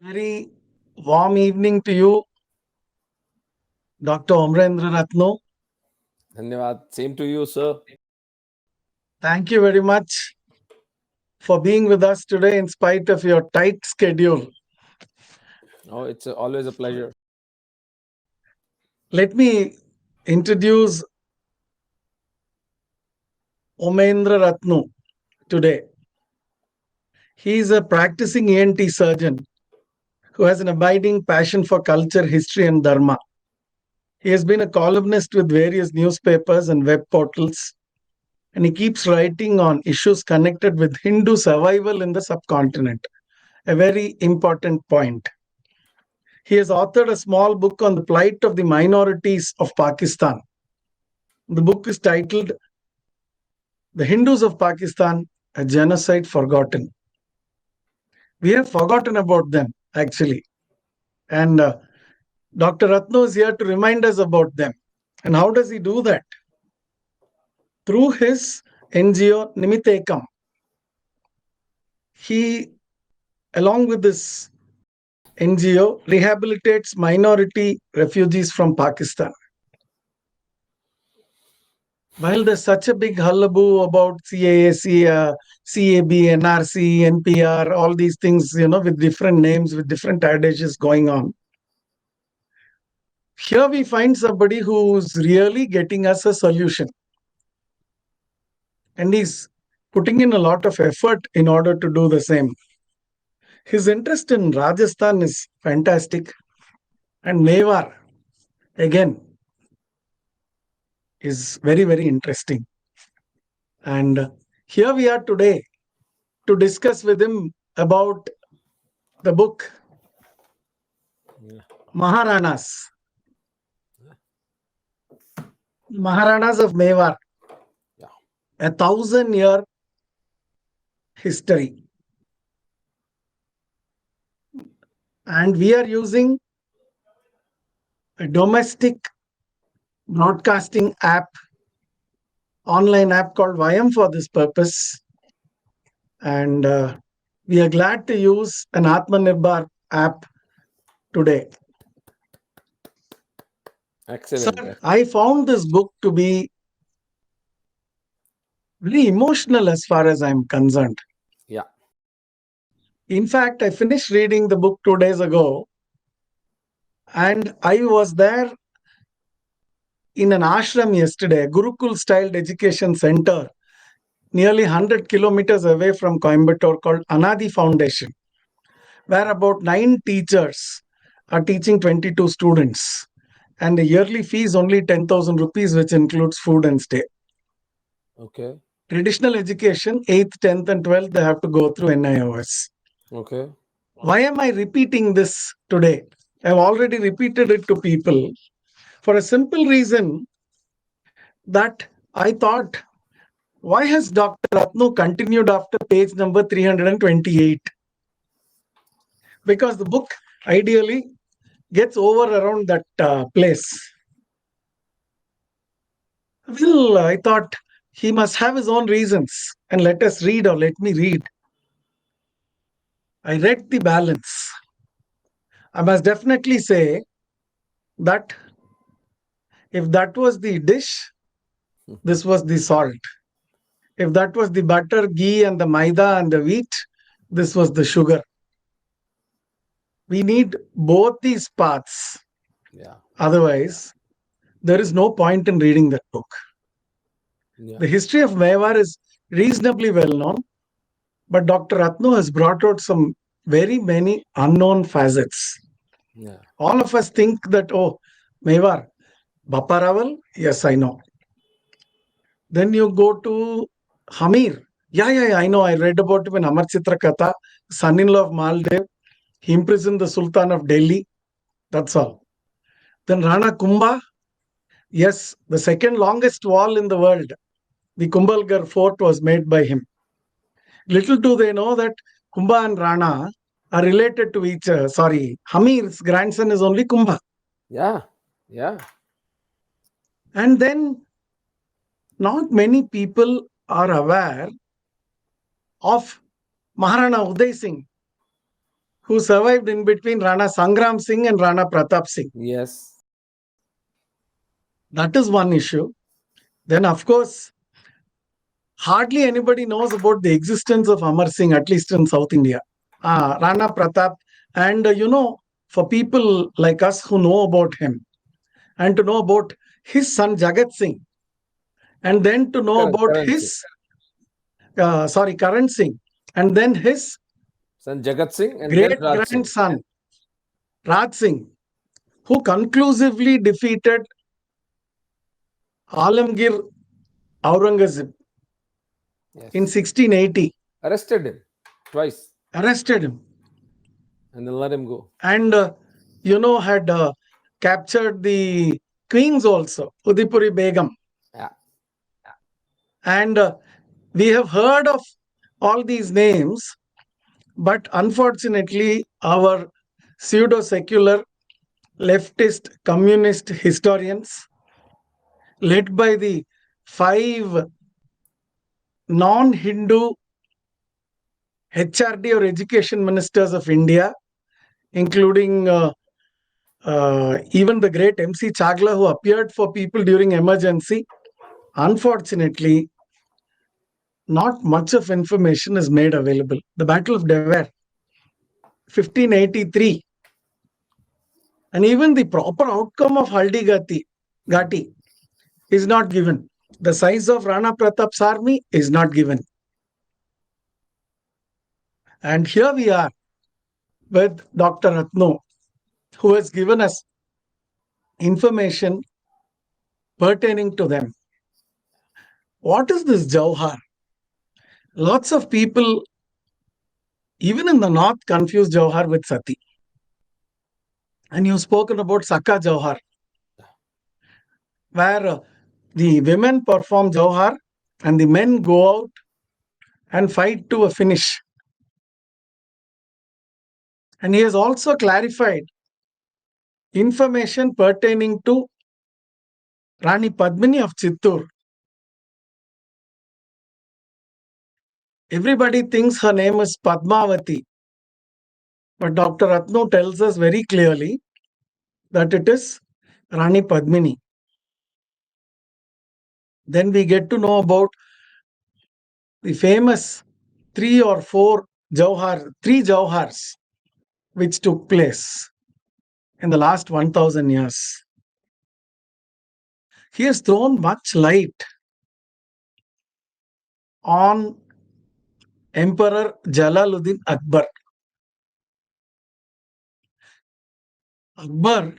Very warm evening to you, Dr. Omendra Ratnu. धन्यवाद. Same to you, sir. Thank you very much for being with us today in spite of your tight schedule. Oh, it's always a pleasure. Let me introduce Omendra Ratnu today. He is a practicing ENT surgeon who has an abiding passion for culture, history, and dharma. He has been a columnist with various newspapers and web portals, and he keeps writing on issues connected with Hindu survival in the subcontinent, a very important point. He has authored a small book on the plight of the minorities of Pakistan. The book is titled The Hindus of Pakistan, a Genocide Forgotten. We have forgotten about them, actually. And Dr. Ratnu is here to remind us about them. And how does he do that? Through his NGO Nimitekam. He, along with this NGO, rehabilitates minority refugees from Pakistan. While there's such a big hullaboo about CAA, CAB, NRC, NPR, all these things, with different names, with different adages going on, here we find somebody who's really getting us a solution. And he's putting in a lot of effort in order to do the same. His interest in Rajasthan is fantastic. And Mewar, again, is very, very interesting. And here we are today to discuss with him about the book Maharanas. Maharanas of Mewar. Yeah. 1,000-year history. And we are using a domestic broadcasting app, online app called Vayam for this purpose. And we are glad to use an Atmanirbhar app today. Excellent. Sir, I found this book to be very emotional as far as I'm concerned. Yeah. In fact, I finished reading the book 2 days ago, and I was there in an ashram yesterday, a Gurukul styled education center, nearly 100 kilometers away from Coimbatore, called Anadi Foundation, where about 9 teachers are teaching 22 students. And the yearly fee is only 10,000 rupees, which includes food and stay. Okay. Traditional education, 8th, 10th, and 12th, they have to go through NIOS. Okay. Why am I repeating this today? I've already repeated it to people for a simple reason that I thought, why has Dr. Ratnu continued after page number 328? Because the book ideally gets over around that place. Well, I thought he must have his own reasons, and let us read, or let me read. I read the balance. I must definitely say that if that was the dish, this was the salt. If that was the butter, ghee, and the maida and the wheat, this was the sugar. We need both these paths. Yeah. Otherwise, there is no point in reading that book. Yeah. The history of Mewar is reasonably well known, but Dr. Ratnu has brought out some very many unknown facets. Yeah. All of us think that, oh, Mewar, Baparaval, yes, I know. Then you go to Hamir. Yeah, I know. I read about him in Amar Chitra Katha, son-in-law of Maldev. He imprisoned the Sultan of Delhi. That's all. Then Rana Kumbha. Yes, the second longest wall in the world. The Kumbhalgarh fort was made by him. Little do they know that Kumbha and Rana are related to each other. Hamir's grandson is only Kumbha. Yeah. Yeah. And then not many people are aware of Maharana Uday Singh, who survived in between Rana Sangram Singh and Rana Pratap Singh. Yes. That is one issue. Then, of course, hardly anybody knows about the existence of Amar Singh, at least in South India. Rana Pratap. And, for people like us who know about him and to know about his son Jagat Singh, and then to know Correct, about Karan his, Singh. Karan Singh, and then his Son Jagat Singh and then great Raj Singh. grandson, Raj Singh, who conclusively defeated Alamgir Aurangzeb in Yes. 1680, Arrested him twice arrested him, and then let him go. and had captured the queens also, Udipuri Begum. Yeah. And we have heard of all these names, but unfortunately, our pseudo secular leftist communist historians, led by the 5 non Hindu HRD or education ministers of India, including even the great MC Chagla, who appeared for people during emergency. Unfortunately, not much of information is made available. The Battle of Devere, 1583, and even the proper outcome of Gati is not given. The size of Rana Pratap's army is not given. And here we are with Dr. Ratnu, who has given us information pertaining to them. What is this Jauhar? Lots of people, even in the north, confuse Jauhar with Sati. And you've spoken about Saka Jauhar, where the women perform Jauhar and the men go out and fight to a finish. And he has also clarified information pertaining to Rani Padmini of Chittur. Everybody thinks her name is Padmavati, but Dr. Ratnu tells us very clearly that it is Rani Padmini. Then we get to know about the famous 3 Jauhars which took place in the last 1000 years. He has thrown much light on Emperor Jalaluddin Akbar. Akbar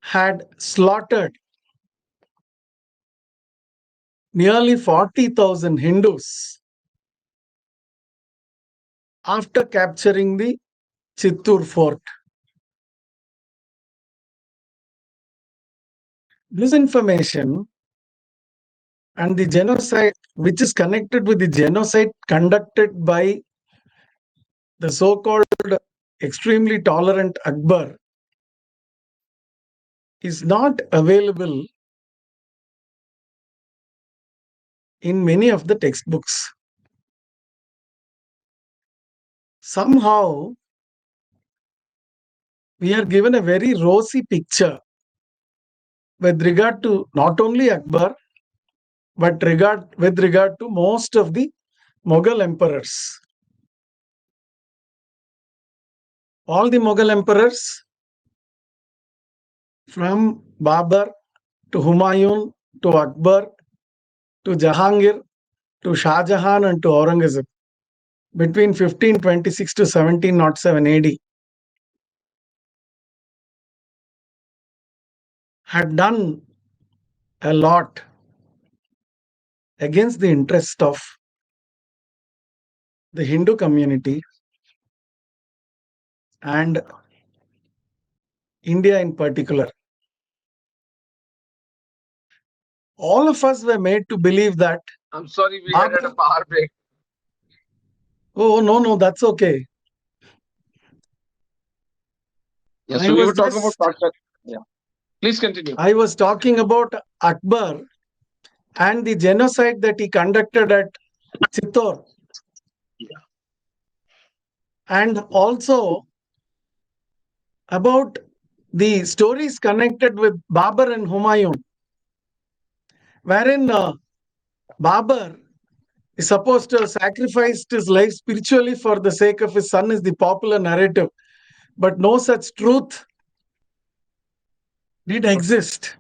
had slaughtered nearly 40,000 Hindus after capturing the Chittur fort. This information and the genocide, which is connected with the genocide conducted by the so-called extremely tolerant Akbar, is not available in many of the textbooks. Somehow, we are given a very rosy picture with regard to not only Akbar, but with regard to most of the Mughal emperors. All the Mughal emperors, from Babur to Humayun to Akbar to Jahangir to Shah Jahan and to Aurangzeb, between 1526 to 1707 AD, had done a lot against the interest of the Hindu community and India in particular. All of us were made to believe that. I'm sorry, we had a power break. Oh, no, that's okay. Yeah, I so we was were talking just- about Pratap. Yeah. Please continue. I was talking about Akbar and the genocide that he conducted at Chittor. Yeah. and also about the stories connected with Babur and Humayun, wherein Babur is supposed to have sacrificed his life spiritually for the sake of his son, is the popular narrative. But no such truth did exist.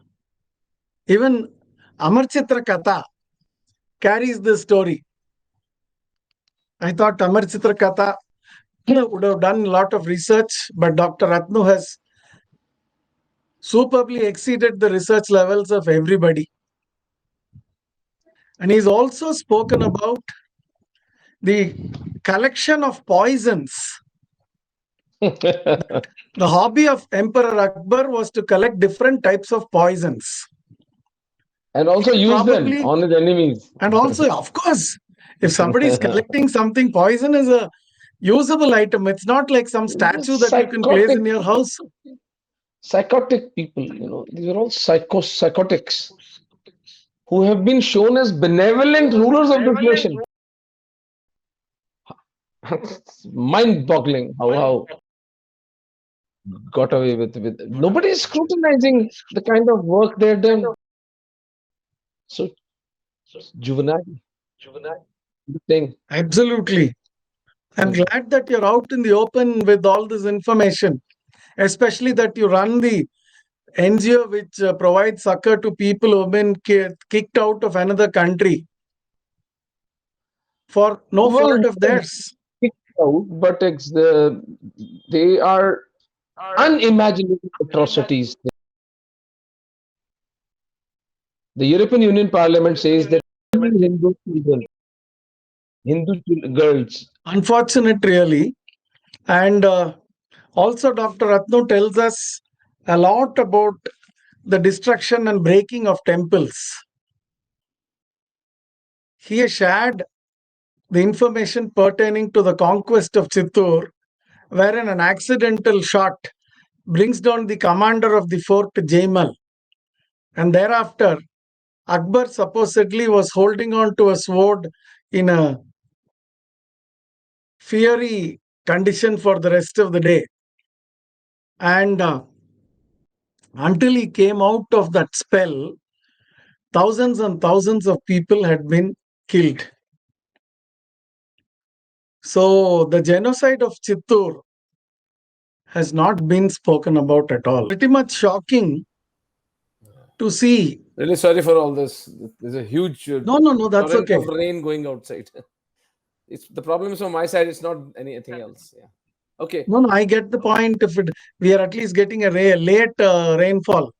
Even Amarchitra Katha carries this story. I thought Amarchitra Katha would have done a lot of research, but Dr. Ratnu has superbly exceeded the research levels of everybody. And he's also spoken about the collection of poisons. The hobby of Emperor Akbar was to collect different types of poisons. And also use Probably- them on his enemies. And also, of course, if somebody is collecting something, poison is a usable item. It's not like some statue that you can place in your house. Psychotic people, these are all psychotics who have been shown as benevolent rulers of this nation. It's mind-boggling how got away with. Nobody is scrutinizing the kind of work they've done. So juvenile thing. Absolutely. I'm glad that you're out in the open with all this information, especially that you run the NGO which provides succor to people who have been kicked out of another country for no Well, fault of theirs. Out, but they are unimaginable atrocities. The European Union Parliament says that Hindu children, girls. Unfortunate, really. And also, Dr. Ratnu tells us a lot about the destruction and breaking of temples. He has shared the information pertaining to the conquest of Chittor, wherein an accidental shot brings down the commander of the fort, Jaimal. And thereafter, Akbar supposedly was holding on to a sword in a fiery condition for the rest of the day. And until he came out of that spell, thousands and thousands of people had been killed. So the genocide of Chittor has not been spoken about at all. Pretty much shocking to see. Really sorry for all this. There's a huge No, that's torrent okay. of rain going outside. The problem is on my side. It's not anything else. Yeah. Okay. No, I get the point. If we are at least getting a late rainfall.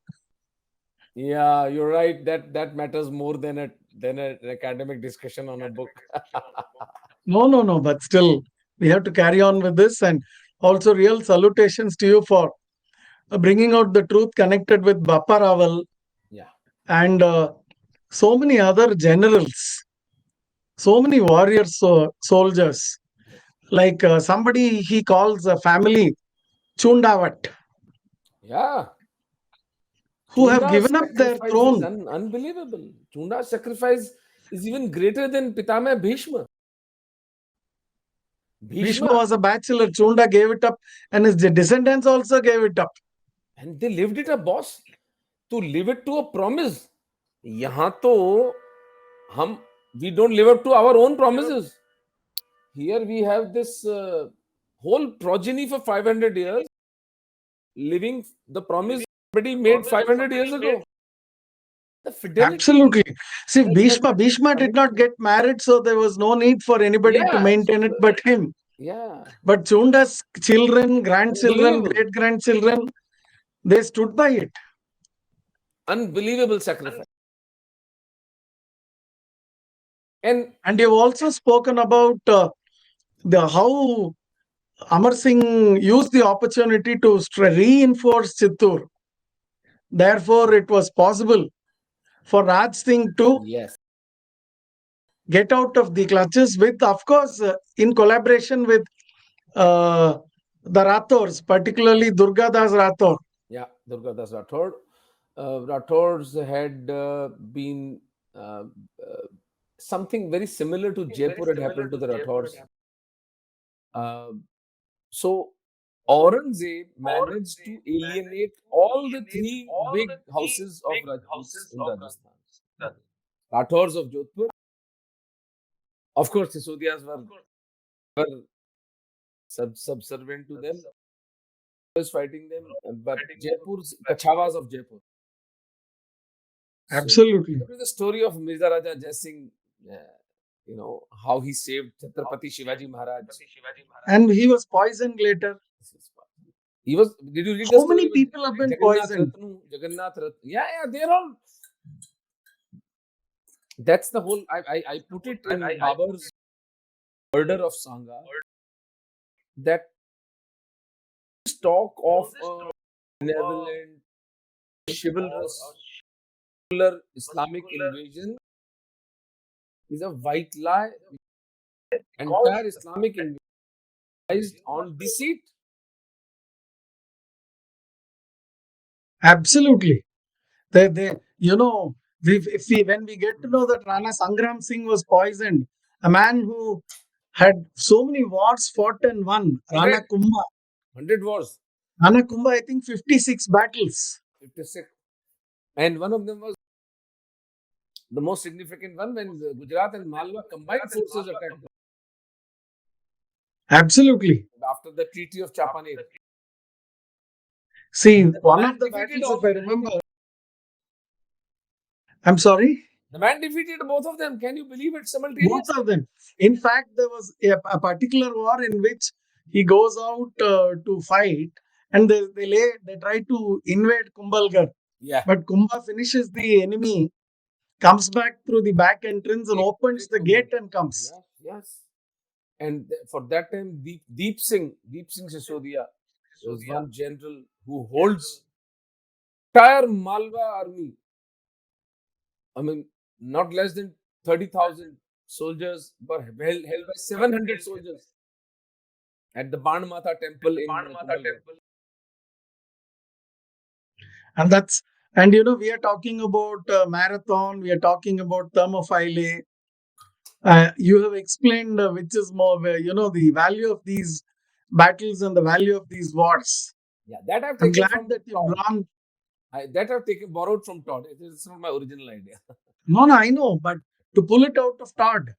Yeah, you're right. That matters more than an academic discussion on a book. No. But still, we have to carry on with this. And also, real salutations to you for bringing out the truth connected with Bappa Rawal. Yeah. And so many other generals, so many warriors, soldiers. Like somebody he calls a family Chundavat, Yeah. who have Chunda's given up their sacrifice throne. is unbelievable. Chunda's sacrifice is even greater than Pitama Bhishma. Bhishma was a bachelor. Chunda gave it up, and his descendants also gave it up. And they lived it up, boss. To live it to a promise. यहाँ तो we don't live up to our own promises. Here we have this whole progeny for 500 years living the promise already made 500 years ago. The fidelity. Absolutely. See, Bhishma did not get married, so there was no need for anybody to maintain it but him. Yeah. But Chunda's children, grandchildren, Unbelievable. great-grandchildren, they stood by it. Unbelievable sacrifice. And you've also spoken about how Amar Singh used the opportunity to reinforce Chittor. Therefore, it was possible for Raj Singh to get out of the clutches with, of course, in collaboration with the Rathors, particularly Durgadas Rathor. Yeah, Durgadas Rathod. Rathors had been something very similar to Jaipur had happened to the Rathors. So Aurangzeb managed to alienate all the three big houses of Rajputs in Rajasthan. Rathors of Jodhpur, of course, Sisodiyas were subservient to them, was fighting them, but Jaipur's Kachawas of Jaipur. So, Absolutely. that is the story of Mirza Raja Jai Singh, how he saved Chhatrapati Shivaji Maharaj. And he was poisoned later. He was, did you read the How story? many people have been poisoned? Jagannath Ratnu. Yeah, they're all. That's the whole. I put it in Babar's Murder of Sangha. That talk of a benevolent, chivalrous, secular Islamic invasion is a white lie. Entire Islamic invasion based on deceit. Absolutely. When we get to know that Rana Sangram Singh was poisoned, a man who had so many wars fought and won, Rana 100. Kumbha. 100 wars. Rana Kumbha, I think 56 battles. 56. And one of them was the most significant one when Gujarat and Malwa combined forces attacked Absolutely. after the Treaty of Chapaner. See, one of the battles, if I remember. I'm sorry? The man defeated both of them. Can you believe it? Simultaneously. Both of them. In fact, there was a particular war in which he goes out to fight and they try to invade Kumbhalgarh. Yeah. But Kumbha finishes the enemy, comes back through the back entrance and opens the gate and comes. Yes. And for that time, Deep Singh Sisodiya was one general who holds entire Malwa army. I mean, not less than 30,000 soldiers were held by 700 soldiers at the Banmata temple in Kumbhalgarh. And we are talking about marathon, we are talking about thermophile. You have explained which is more, the value of these battles and the value of these wars. Yeah, that I've I'm taken glad from that you've drawn. that I've borrowed from Todd. It's not my original idea. No, I know, but to pull it out of Todd.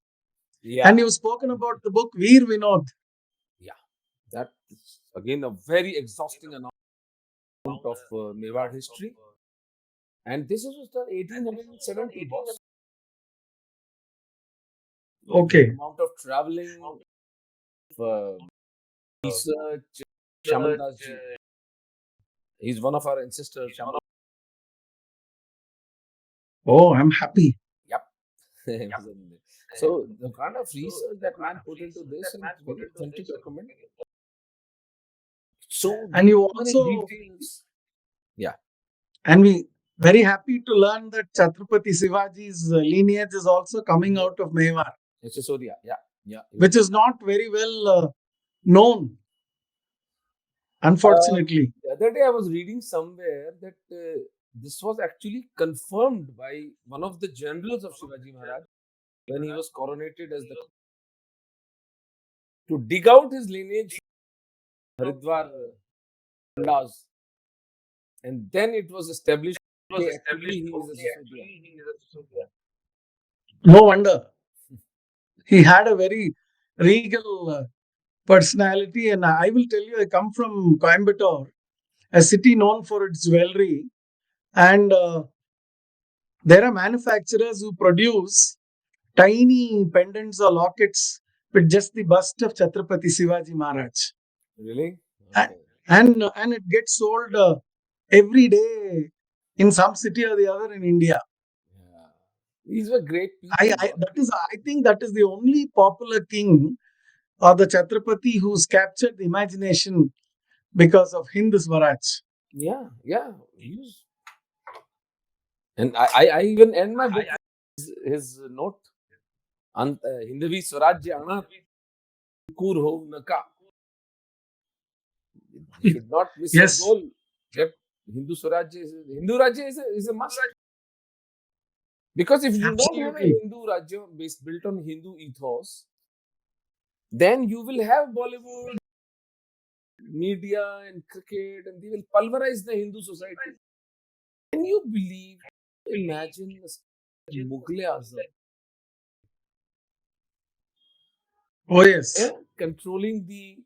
Yeah. And you've spoken about the book Veer Vinod. Yeah, that is again a very exhausting account of Mewad history. And this was done 1870, boss. Okay. The amount of traveling, research, Shamandas ji. He's one of our ancestors. Oh, I'm happy. Yep. So the kind of research that man put into this and it's very authentic document. So And you many also, details. Yeah. and we very happy to learn that Chhatrapati Shivaji's lineage is also coming out of Mewar. Sisodiya, yeah. Which is not very well known, unfortunately. The other day I was reading somewhere that this was actually confirmed by one of the generals of Shivaji Maharaj when he was coronated as the to dig out his lineage from Haridwar Pandas, and then it was established. Actually, he is a Sisodiya. No wonder. He had a very regal personality, and I will tell you, I come from Coimbatore, a city known for its jewelry, and there are manufacturers who produce tiny pendants or lockets with just the bust of Chhatrapati Shivaji Maharaj. Really? Okay. And it gets sold every day in some city or the other in India. Yeah. These were great people. I think that is the only popular king or the Chhatrapati who's captured the imagination because of Hindu Swaraj. Yeah. And I even end my book his note. Hindavi Swarajya Ana Kur Ho Naka. You should not miss Yes. your goal. Yep. Hindu Rajya is a must. Because if you don't have a Hindu Rajya built on Hindu ethos, then you will have Bollywood, media and cricket, and they will pulverize the Hindu society. Can you believe? Imagine Mughal-e-Azam Oh, yes. controlling the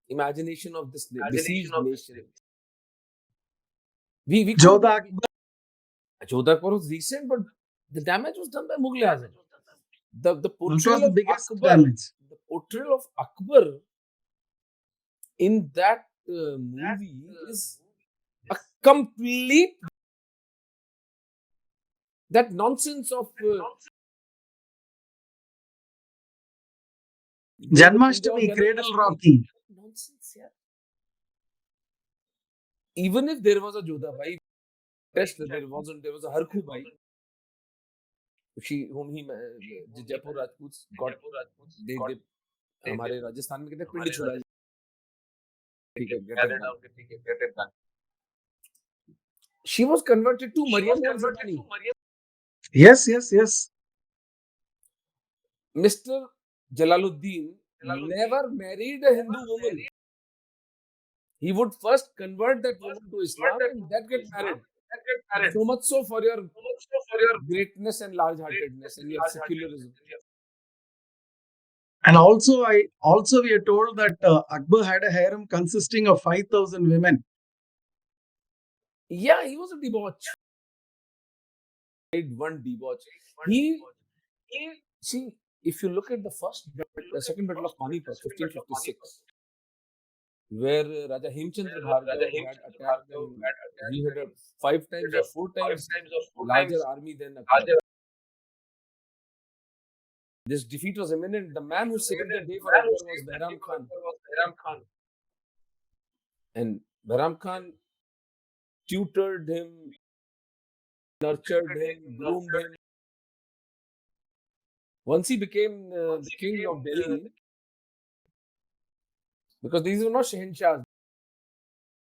imagination of this besieged nation. We could Jodha Akbar. Jodha Akbar was recent, but the damage was done by Mughal-e-Azam. The That portrayal was the of biggest Akbar, damage. the portrayal of Akbar in that movie is a complete that nonsense of Janmashtami, Cradle Rocking. nonsense. Yeah. Even if there was a Jodha Bhai test, there was a Harku Bhai. Whom he the Jaipur Rajputs got. They हमारे राजस्थान में कहते हैं पिंडी छुड़ाई. ठीक है, get it done. She was converted to Maryam Zamani. Yes. Mr. Jalaluddin never married a Hindu woman. He would first convert that woman to Islam and then get married. So much so for your greatness and large-heartedness and your secularism. And also, we are told that Akbar had a harem consisting of 5,000 women. Yeah, he was a debauch. One debauch. See, if you look at the second battle of Panipat, 1556, where Raja Hemchandra Bhargava had attacked them, he had a 5 times or 4 times larger army than Akbar. This defeat was imminent. The man who saved the day for Akbar was Behram Khan. And Behram Khan tutored him, nurtured him, groomed him. Once he became the king of Delhi, because these were not Shahenshahs.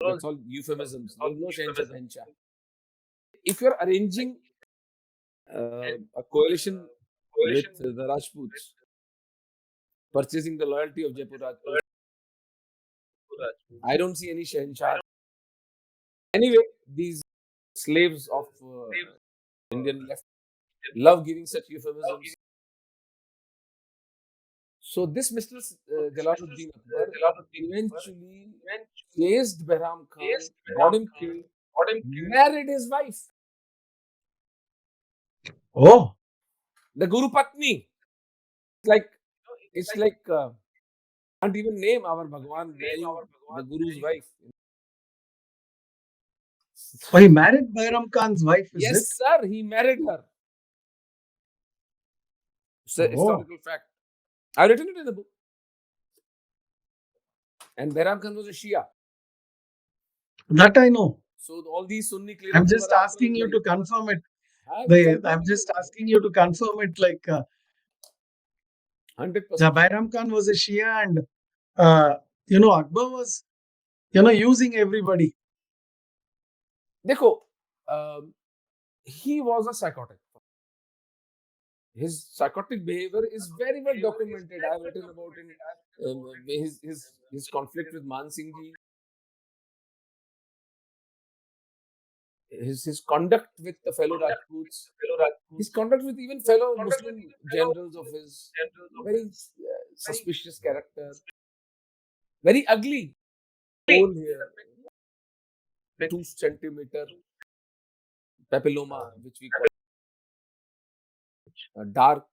That's all euphemisms. There was no Shahenshah. If you're arranging a coalition with the Rajputs, purchasing the loyalty of Jaipur Rajputs, I don't see any Shahenshah. Anyway, these slaves of Indian left love giving such euphemisms. So this Mr. Jalaluddin Akbar eventually chased Behram Khan, got him killed, married his wife. Oh. The Guru Patni. It's like can't even name our Bhagwan marrying the Guru's wife. Oh, he married Behram Khan's wife, is Yes, it? sir, he married her. It's a historical fact. I've written it in the book. And Behram Khan was a Shia. That I know. So all these Sunni clearance. I'm just asking you to confirm it. I'm just asking you to confirm it, like 100%. Behram Khan was a Shia, and Akbar was using everybody. Dekho, he was a psychotic. His psychotic behavior is very well documented. I've written about his conflict with Man Singh Ji, his conduct with the fellow Rajputs, his conduct with even fellow Muslim generals of his, very suspicious character, very ugly, hole here, 2 centimeter papilloma, which we call dark,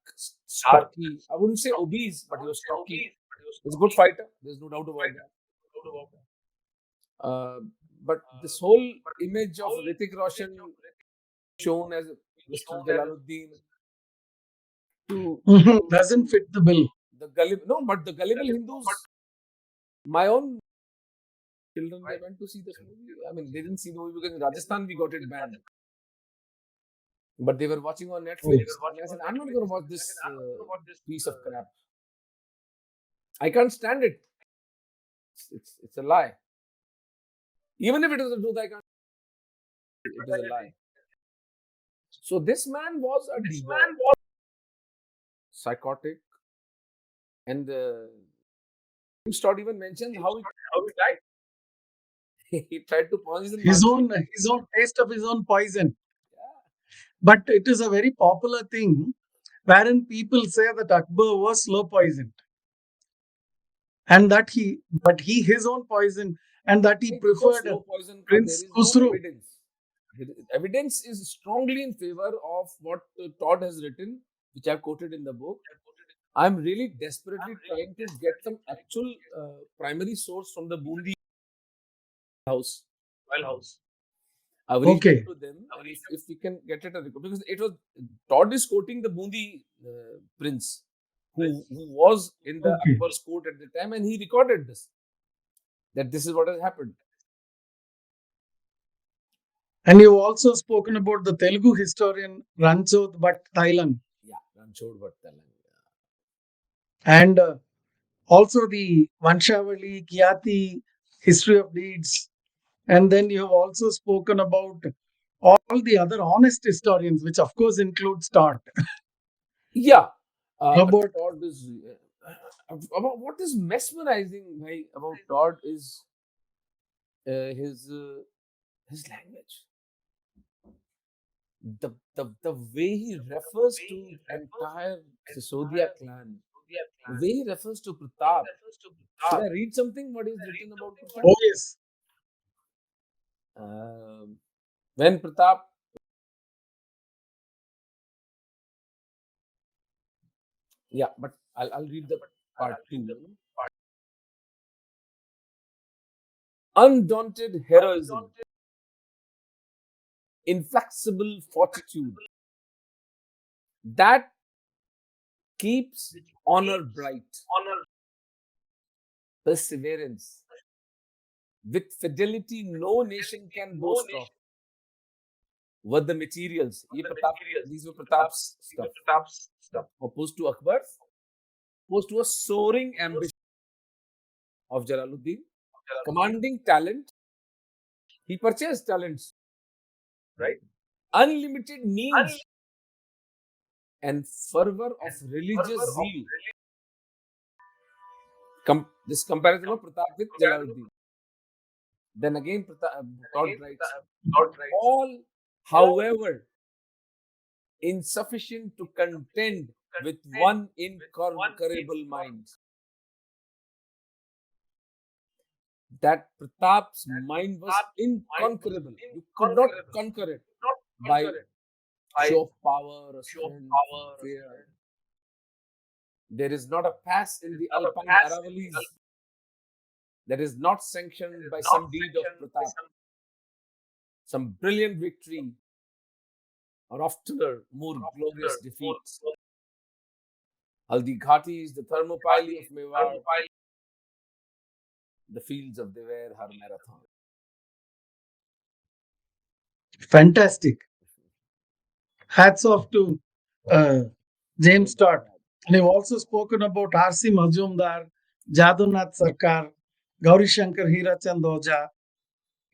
stocky. I wouldn't say obese, but he was stocky. He's a good fighter. There's no doubt about that. But this whole image of Hrithik Roshan shown as Mr. Jalaluddin doesn't fit the bill. But the gullible Hindus, my own children, they went to see this movie. I mean, they didn't see the movie because in Rajasthan we got it banned. But they were watching on Netflix. And I said, I'm not going to watch this piece of crap. I can't stand it. It's a lie. Even if it is the truth, I can't. It is a lie. So this man was a demon, psychotic, and the story even mentions He tried to poison his Mansi. own taste of his own poison. Yeah. But it is a very popular thing wherein people say that Akbar was slow poisoned, and that he his own poison, and that he नहीं, देखो preferred slow poison का there Prince is no Khusro. evidence. Evidence is strongly in favor of what Todd has written, which I've quoted in the book. I'm really desperately trying to get some actual primary source from the Bundi house. I've reached Okay. out to them, and if we can get it, because it was Todd is quoting the Bundi prince, who was in the Okay. Akbar's court at the time, and he recorded this, that this is what has happened. And you've also spoken about the Telugu historian Ranchod Bhatt Thailand, Yeah, Ranchod Bhatt Thailand. and also the Vanshavali, Kyati, History of Deeds. And then you have also spoken about all the other honest historians, which of course includes Todd. Yeah, About Todd is about what is mesmerizing about Todd is his language. The way he refers to entire Sisodia clan, the way he refers to Pratap. Should I read something what is written about Pratap? oh yes, When Pratap, yeah, but I'll read the part 2. Undaunted heroism, inflexible fortitude, that keeps honor bright, perseverance, with fidelity no nation can boast of, were the materials. These were Pratap's stuff. Opposed to Akbar, opposed to a soaring ambition of Jalaluddin, commanding talent. He purchased talents, right? Unlimited means and fervor of religious zeal. This comparison of Pratap with Jalaluddin. Then again, Todd writes, all, however, insufficient to contend with one inconquerable mind. That Pratap's mind was inconquerable. You could not conquer it by show of power or strength, fear. There is not a pass in the Alpine Aravallis that is not sanctioned by some deed of Pratap, some brilliant victory, or oftener more glorious defeats. Haldi Ghati is the Thermopylae of Mewad, the fields of Dever her marathon. fantastic. Hats off to James Todd. And you've also spoken about R.C. Majumdar, Jadunath Sarkar, Gauri Shankar Hirachand Oja,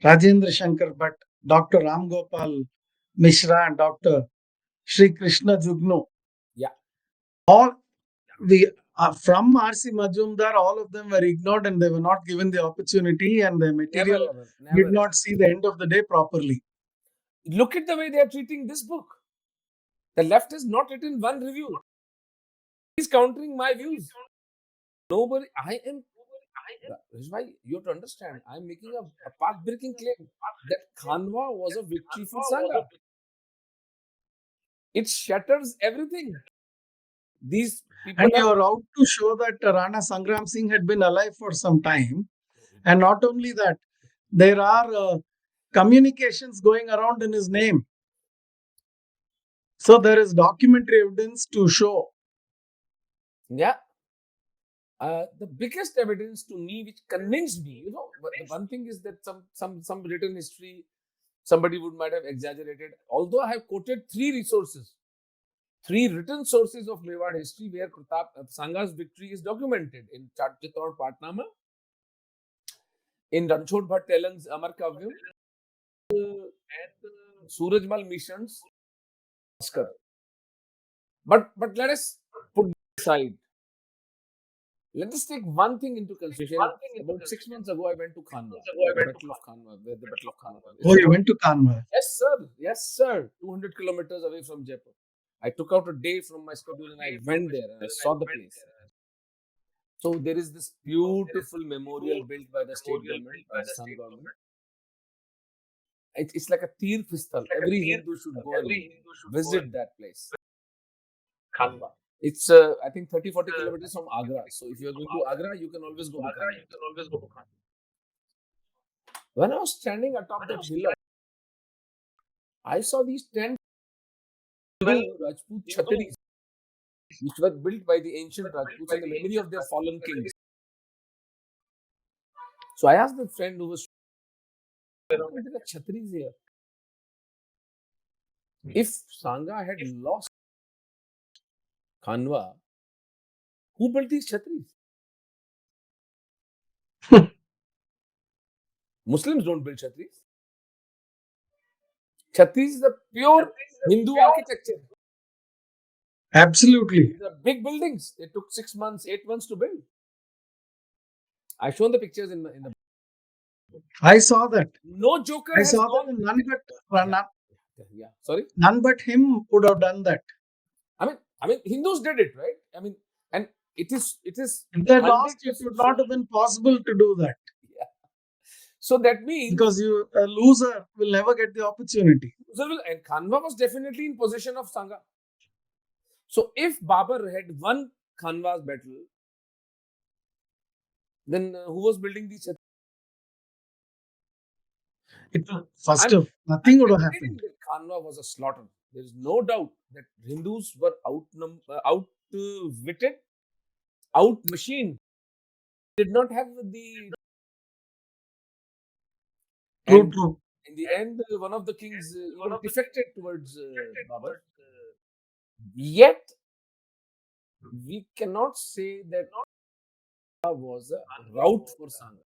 Rajendra Shankar Bhatt, Dr. Ram Gopal Mishra, and Dr. Sri Krishna Jugnu. Yeah. All the from R.C. Majumdar, all of them were ignored and they were not given the opportunity, and the material Never, did not see the end of the day properly. Look at the way they are treating this book. The left has not written one review. He's countering my views. Nobody, this is why you have to understand, I'm making a path-breaking claim that Khanwa was a victory for Sangha. It shatters everything. These people And you are out to show that Rana Sangram Singh had been alive for some time. And not only that, there are communications going around in his name. So there is documentary evidence to show. Yeah. The biggest evidence to me, which convinced me, the one thing is that some written history, somebody might have exaggerated. Although I have quoted 3 resources, 3 written sources of Mewad history where Pratap Sangha's victory is documented in Chatchitor Patnama, in Ranchod Bhatt Telang's Amar Kavyam, Surajmal Mission's Oscar. But let us put aside. Let us take one thing into consideration. About 6 months ago, I went to Khanwa, the Battle of Khanwa, where the Battle of Khanwa was. Oh, you went to Kanwa. Yes, sir. Yes, sir. 200 kilometers away from Jaipur. I took out a day from my schedule and I went there and I saw the place. So there is this beautiful memorial built by the state government, Rajasthan government. It's like a Tirth Sthal. Every Hindu should go and visit that place. Khanwa. It's, I think, 30-40 kilometers from Agra. So if you're going to Agra, you can always go to Khanwa. When I was standing atop that hill, I saw these 10 Rajput chhatris, which were built by the ancient Rajputs in the memory of their fallen kings. So I asked the friend who was, there are chhatris here. If Sangha had lost Khanwa, who built these chhatris? Muslims don't build chhatris. Chhatris is a pure Hindu architecture. Absolutely. These are big buildings. They took 6 months, 8 months to build. I shown the pictures in the. I saw that. No joker I has saw gone. that. And Yeah, sorry. none but him would have done that. I mean, Hindus did it, right? I mean, and it is. If they lost, it 100% would not have been possible to do that. Yeah. So that means Because a loser will never get the opportunity. and Khanwa was definitely in possession of Sangha. So if Babur had won Khanwa's battle, then who was building these? Nothing would have happened. Khanwa was a slaughter. There is no doubt that Hindus were outwitted, outmachined. Did not have the. True. In the end, one of the kings even defected towards Babur. Yet, we cannot say that was a route for Sangha.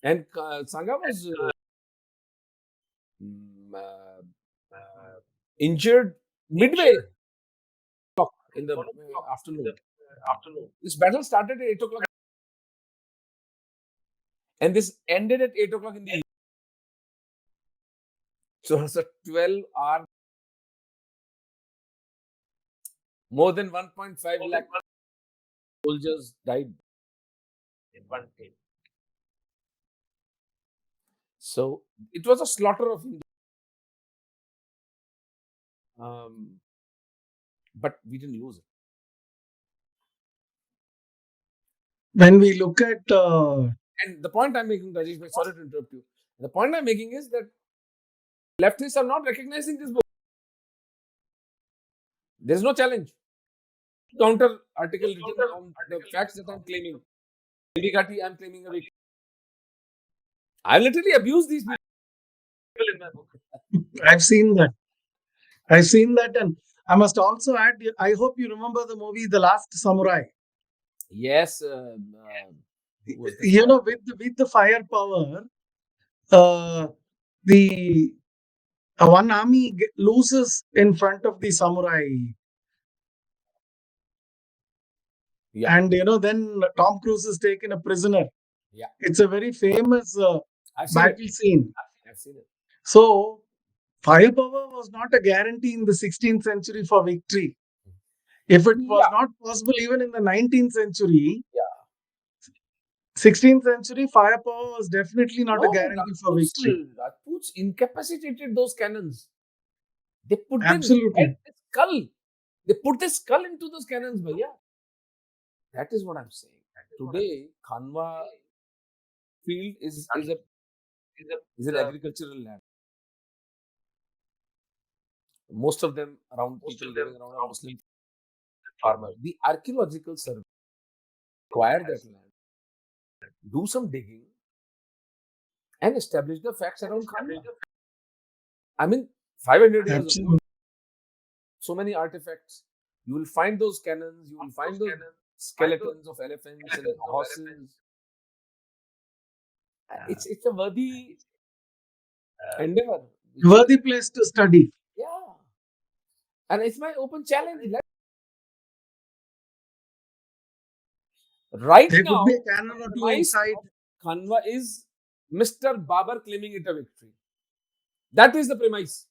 And Sangha was injured midway in the afternoon. This battle started at 8 o'clock. And this ended at 8 o'clock in the evening. So it's a 12-hour. More than 1.5 lakh soldiers died in one day. So it was a slaughter of Hindus. But we didn't lose it. When we look at... and the point I'm making, Rajesh, sorry to interrupt you. The point I'm making is that leftists are not recognizing this book. There is no challenge. Counter article written on the facts that I'm claiming. I'm claiming a victim. I literally abused these people in my book. I've seen that. And I must also add, I hope you remember the movie The Last Samurai. Yes. With the firepower, the one army loses in front of the samurai. Yeah. And, then Tom Cruise is taken a prisoner. Yeah. It's a very famous battle scene. I've seen it. So, firepower was not a guarantee in the 16th century for victory. If it was not possible even in the 19th century, 16th century, firepower was definitely not a guarantee for victory. Rajputs incapacitated those cannons. They put Absolutely. the skull. They put the skull into those cannons, bhaiya. That is what I'm saying. Today, Khanwa field is an agricultural land. Most of them people living around are Muslim farmers. The archaeological survey acquire that land, do some digging, and establish the facts around Khanwa. I mean, 500 years ago, so many artifacts. You will find those cannons, you will find those skeletons of elephants and horses. It's a worthy endeavor. Worthy place to study. Yeah. And it's my open challenge. Right There now, could be a cannon the or two premise inside. of Khanwa is Mr. Babar claiming it a victory. That is the premise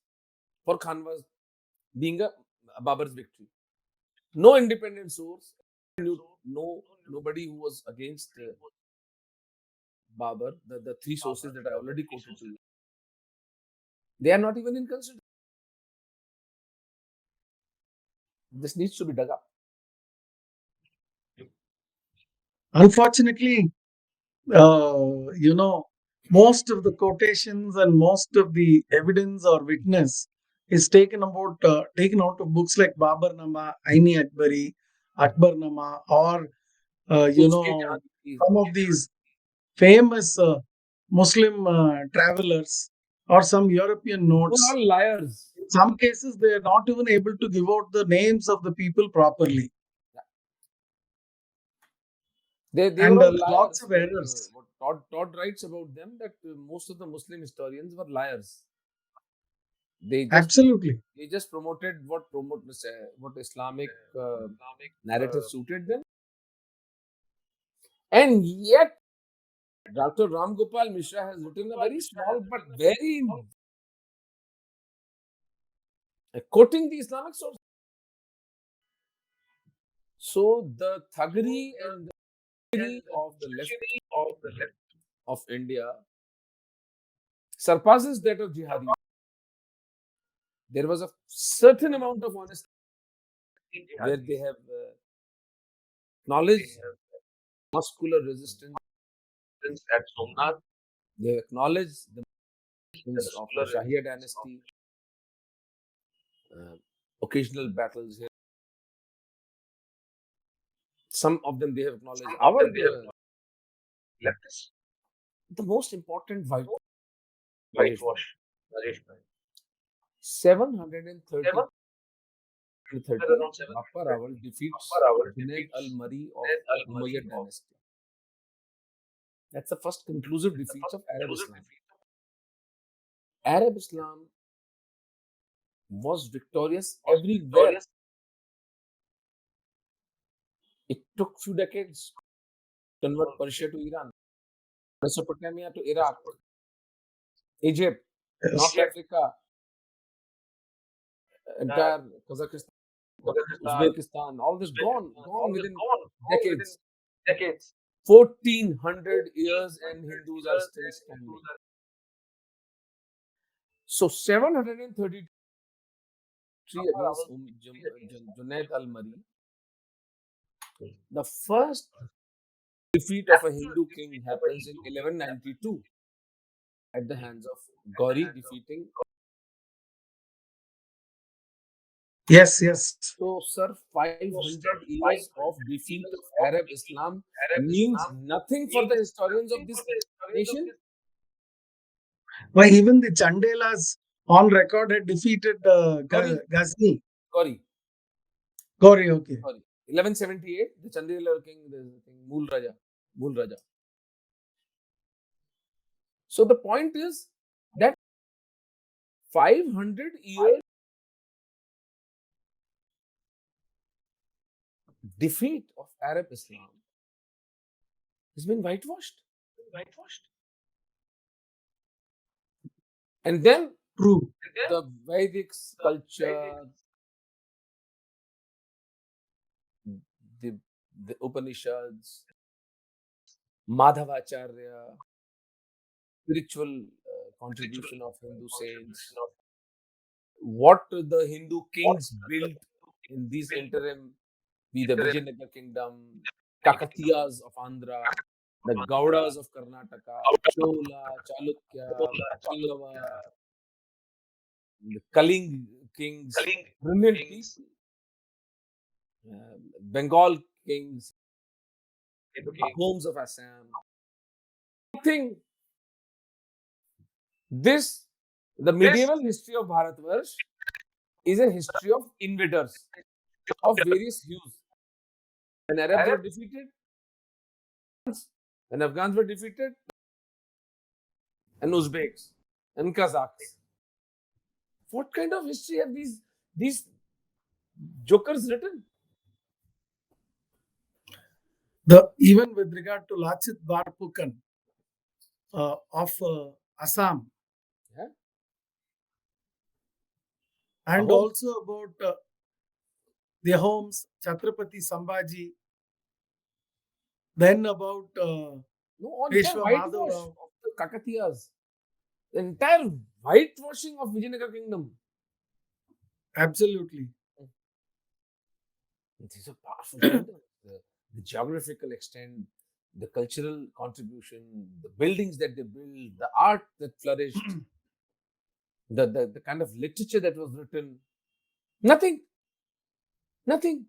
for Khanwa being a Babar's victory. No independent source, nobody who was against Babar, the three sources that I already quoted to you, they are not even in consideration. This needs to be dug up. Unfortunately, you know, most of the quotations and most of the evidence or witness is taken out of books like Babar Nama, Aini Akbari, Akbar Nama, or some of these famous Muslim travelers or some European Those are notes. all liars. In some cases, they are not even able to give out the names of the people properly, They and were all lots liars. of errors. What Todd writes about them that most of the Muslim historians were liars. They just Absolutely. promoted what Islamic narrative suited them, and yet Dr. Ram Gopal Mishra has written a very small but very quoting the Islamic source. So the thuggery and the thuggery of the left of India surpasses that of jihadi. There was a certain amount of honesty where they have acknowledged muscular resistance. They have acknowledged the existence of the Shahia dynasty, occasional battles here. Some of them they have acknowledged. The most important whitewash. 730 Bappa Rawal defeats Junaid al-Mari of Umayyad dynasty. That's the first conclusive defeat of Arab Islam. Arab Islam was victorious everywhere. It took few decades to convert Persia to Iran, Mesopotamia to Iraq, Egypt, Yes. North Africa, entire Kazakhstan, Uzbekistan, all this gone within decades. 1400 years and Hindus are still standing. So 733 against Junaid al-Mari. The first defeat of a Hindu king happens in 1192 at the hands of Gauri defeating. Yes, yes. So, sir, 500 years of defeat of Arab Islam means nothing for the historians of this nation. Why even the Chandelas on record had defeated Gauri. Ghazni. Gauri. Okay. 1178, the Chandela king, Mool Raja. So the point is that 500 years defeat of Arab Islam has been whitewashed. And then True. the Vedic culture, the Upanishads, Madhavacharya, spiritual contribution of Hindu saints, what the Hindu kings built in these interim, be the Vijayanagar kingdom, Kakatiyas of Andhra, the Gaudas of Karnataka, Chola, Chalukya, Pallava, the Kaling kings, brilliant people, Bengal kings, homes of Assam. I think the medieval history of Bharatvarsh is a history of invaders of various hues. When Arabs were defeated, when Afghans were defeated, and Uzbeks, and Kazakhs. What kind of history have these jokers written? Even with regard to Lachit Barphukan of Assam, Yeah. and About also about the homes, Chhatrapati Sambhaji, then about entire Peshwa whitewash Madhavrao. of the Kakatiyas, the entire whitewashing of Vijayanagar kingdom. Absolutely. These are powerful kingdoms. The geographical extent, the cultural contribution, the buildings that they built, the art that flourished, the kind of literature that was written. Nothing. Nothing.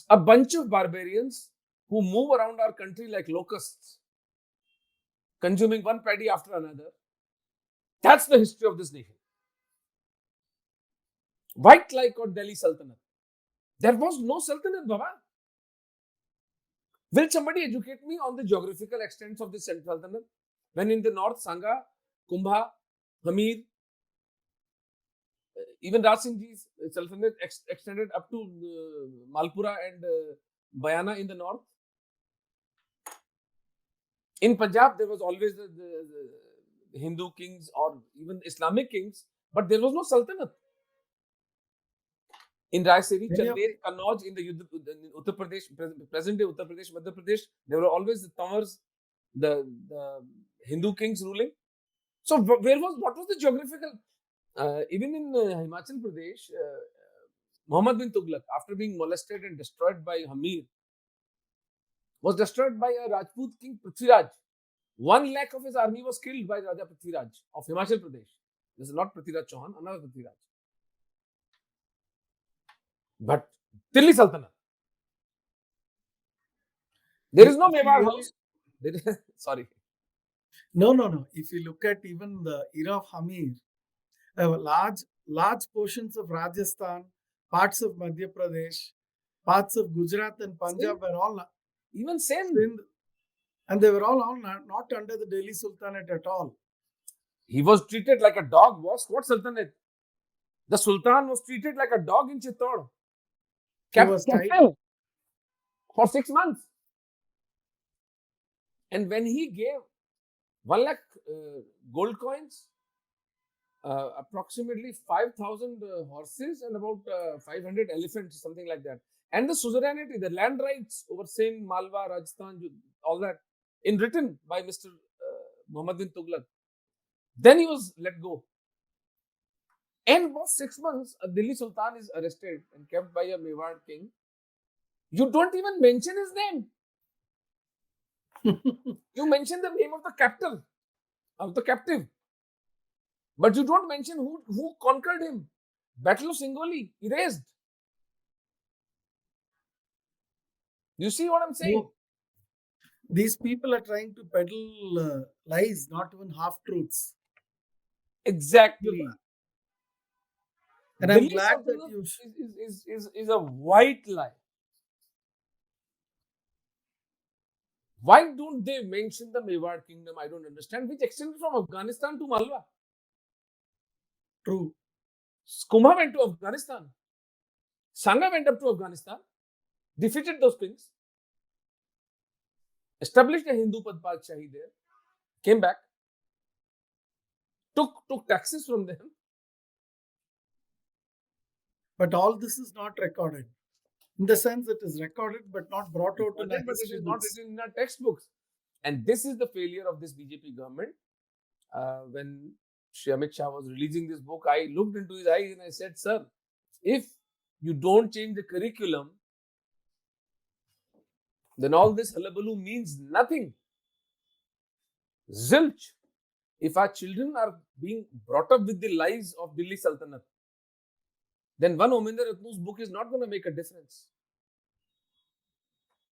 A bunch of barbarians who move around our country like locusts, consuming one paddy after another. That's the history of this nation. White lie called Delhi Sultanate. There was no Sultanate, Baba. Will somebody educate me on the geographical extents of this Sultanate? When in the north, Sangha, Kumbha, Hamir, even Raj Singh Ji's Sultanate extended up to Malpura and Bayana in the north. In Punjab, there was always the Hindu kings or even Islamic kings, but there was no Sultanate. In Rayseri, Chandel, Kannauj, in the Uttar Pradesh, present day Uttar Pradesh, Madhya Pradesh, there were always the Tamars, the Hindu kings ruling. So, what was the geographical? Even in Himachal Pradesh, Muhammad bin Tughlaq, after being molested and destroyed by Hamir, was destroyed by a Rajput king Prithviraj. 1 lakh of his army was killed by Raja Prithviraj of Himachal Pradesh. This is not Prithviraj Chauhan, another Prithviraj. But Delhi Sultanate. There is no Mewar house. Sorry. No. If you look at even the era of Hamir, large portions of Rajasthan, parts of Madhya Pradesh, parts of Gujarat and Punjab were all even Sindh. And they were all not under the Delhi Sultanate at all. He was treated like a dog, boss. What Sultanate? The Sultan was treated like a dog in Chittor. He was captive for 6 months. And when he gave 1 lakh gold coins, approximately 5,000 horses and about 500 elephants, something like that. And the suzerainty, the land rights over Sindh, Malwa, Rajasthan, all that, in written by Mr. Muhammad bin Tughlaq. Then he was let go. And about 6 months, a Delhi Sultan is arrested and kept by a Mewar king. You don't even mention his name. You mention the name of the capital, of the captive. But you don't mention who conquered him. Battle of Singoli, erased. You see what I'm saying? No. These people are trying to peddle lies, not even half-truths. Exactly. And I'm glad that you is a white lie. Why don't they mention the Mewar kingdom? I don't understand. Which extended from Afghanistan to Malwa. True. Kumbha went to Afghanistan. Sangha went up to Afghanistan, defeated those kings, established a Hindu Padshahī there, came back, took taxes from them. But all this is not recorded. In the sense it is recorded but not brought out in the But it history is not books. written in our textbooks. And this is the failure of this BJP government. When Shri Amit Shah was releasing this book, I looked into his eyes and I said, sir, if you don't change the curriculum, then all this hullabaloo means nothing. Zilch. If our children are being brought up with the lies of Delhi Sultanate, then one Omendra Ratnu's book is not going to make a difference.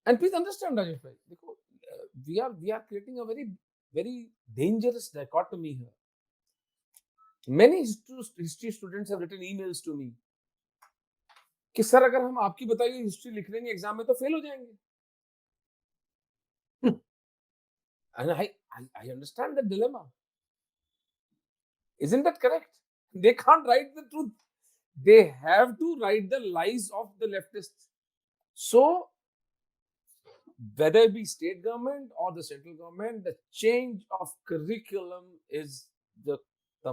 And please understand, Rajesh bhai, we are creating a very, very dangerous dichotomy here. Many history students have written emails to me कि sir अगर हम आपकी बताई हुई history लिख लेंगे exam में तो फेल हो जाएंगे. And I understand the dilemma. Isn't that correct? They can't write the truth. They have to write the lies of the leftists. So, whether it be state government or the central government, the change of curriculum is the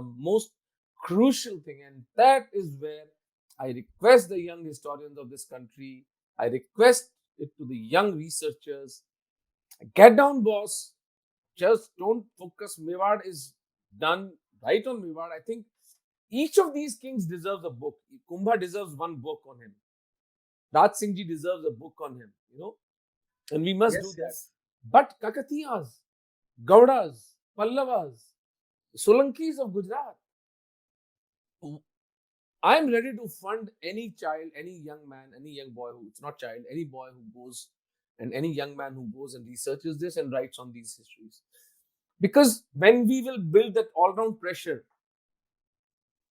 most crucial thing. And that is where I request the young historians of this country, I request it to the young researchers, get down, boss. Just don't focus. Mewad is done. Right on Mewad. I think each of these kings deserves a book. Kumbha deserves one book on him. Raj Singh Ji deserves a book on him, and we must do that. But Kakatiyas, Gaudas, Pallavas, Solankis of Gujarat, I am ready to fund any child, any young man, any young boy who, it's not child, any boy who goes, and any young man who goes and researches this and writes on these histories. Because when we will build that all-round pressure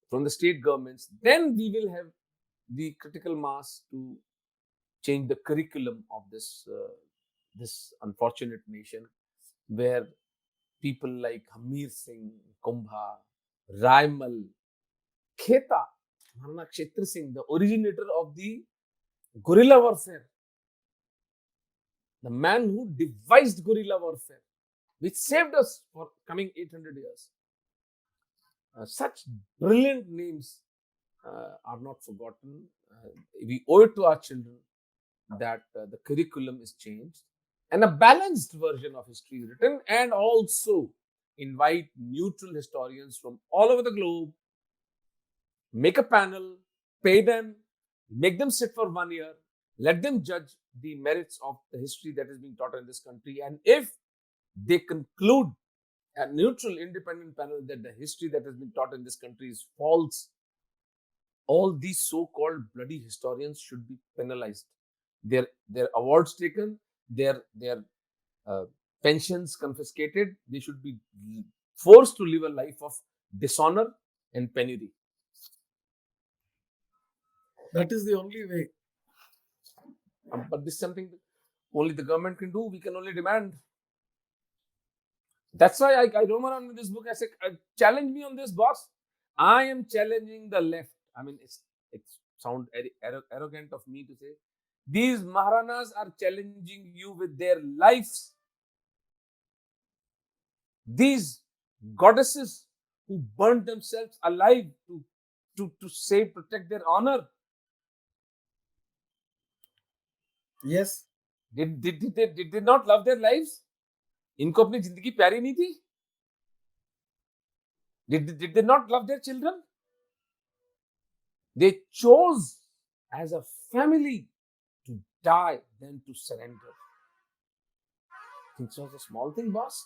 from the state governments, then we will have the critical mass to change the curriculum of this unfortunate nation, where people like Hamir Singh, Kumbha, Raimal, Kheta, Maharana Kshetra Singh, the originator of the guerrilla warfare, the man who devised guerrilla warfare, which saved us for coming 800 years. Such brilliant names are not forgotten. We owe it to our children that the curriculum is changed and a balanced version of history is written, and also invite neutral historians from all over the globe, make a panel, pay them, make them sit for 1 year, let them judge the merits of the history that is being taught in this country. And if they conclude, a neutral, independent panel, that the history that has been taught in this country is false, all these so-called bloody historians should be penalized. Their awards taken, their pensions confiscated. They should be forced to live a life of dishonor and penury. That is the only way. But this is something only the government can do. We can only demand. That's why I roam around with this book. I say, challenge me on this, boss. I am challenging the left. I mean, it sounds arrogant of me to say. These Maharanas are challenging you with their lives. These goddesses who burned themselves alive to save, protect their honor. Yes. Did they not love their lives? इनको अपनी जिंदगी प्यारी नहीं थी? Did they not love their children? They chose as a family to die than to surrender. Think it was a small thing, boss?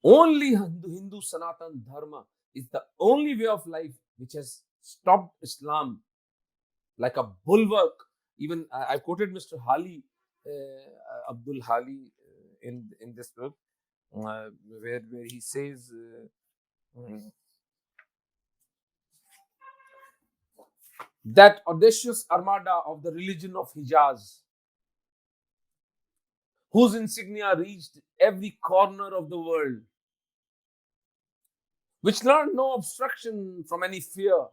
Only Hindu Sanatan Dharma is the only way of life which has stopped Islam like a bulwark. Even I quoted Mr. Hali, Abdul Hali, in this book, where he says, that audacious armada of the religion of Hijaz, whose insignia reached every corner of the world, which learned no obstruction from any fear,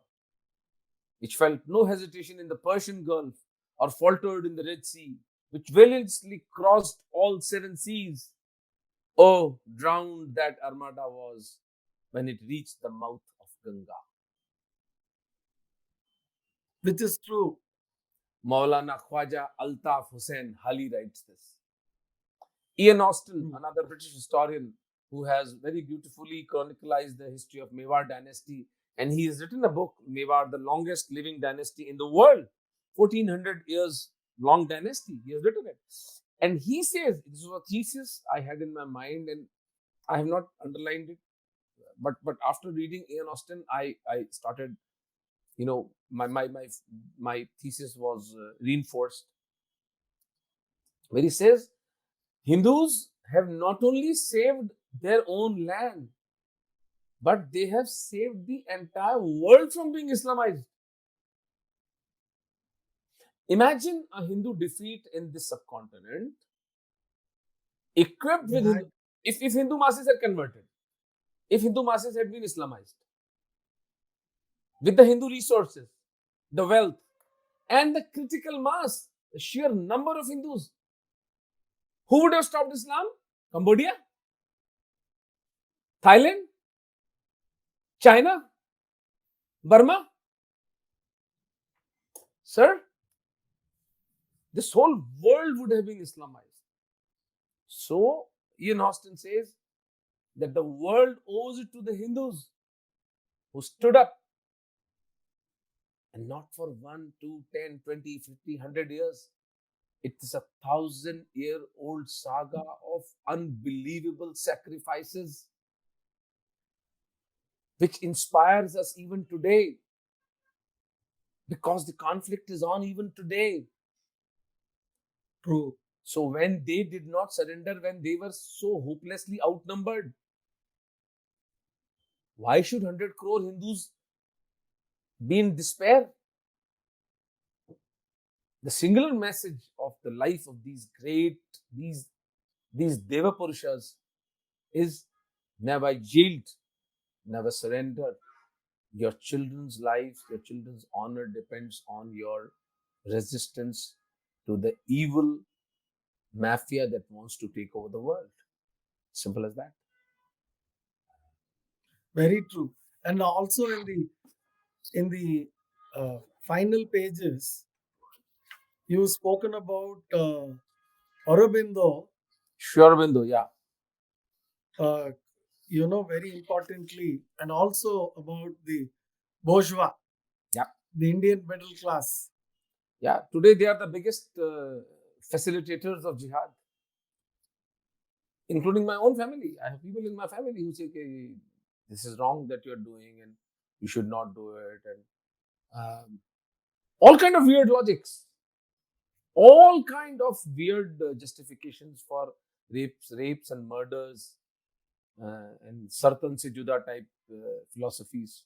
which felt no hesitation in the Persian Gulf or faltered in the Red Sea, which valiantly crossed all 7 seas. Oh, drowned that armada was when it reached the mouth of Ganga. Which is true. Maulana Khwaja Altaf Hussain Hali writes this. Ian Austen, another British historian who has very beautifully chronicled the history of Mewad dynasty, and he has written a book, Mewad, the longest living dynasty in the world, 1400 years long dynasty. He has written it. And he says, this was a thesis I had in my mind and I have not underlined it. But after reading Ian Austen, I started, my thesis was reinforced. Where he says, Hindus have not only saved their own land, but they have saved the entire world from being Islamized. Imagine a Hindu defeat in this subcontinent, equipped with Hindu, if Hindu masses had converted, if Hindu masses had been Islamized, with the Hindu resources, the wealth, and the critical mass, the sheer number of Hindus, Who would have stopped Islam? Cambodia? Thailand? China? Burma? Sir, this whole world would have been Islamized. So, Ian Austin says that the world owes it to the Hindus who stood up, and not for 1, 2, 10, 20, 50, 100 years. It is a 1,000-year-old saga of unbelievable sacrifices, which inspires us even today, because the conflict is on even today. True. So when they did not surrender, when they were so hopelessly outnumbered, why should 100 crore Hindus be in despair? The singular message of the life of these Deva Purushas is never yield, never surrender. Your children's lives, your children's honor depends on your resistance to the evil mafia that wants to take over the world. Simple as that. Very true. And also in the final pages, you've spoken about Aurobindo, Sure, Bindu, yeah. very importantly, and also about the bourgeois, Yeah. the Indian middle class. Yeah, today they are the biggest facilitators of jihad, including my own family. I have people in my family who say, okay, this is wrong that you're doing and you should not do it. And all kind of weird logics, all kind of weird justifications for rapes and murders, and Sartan se juda type philosophies.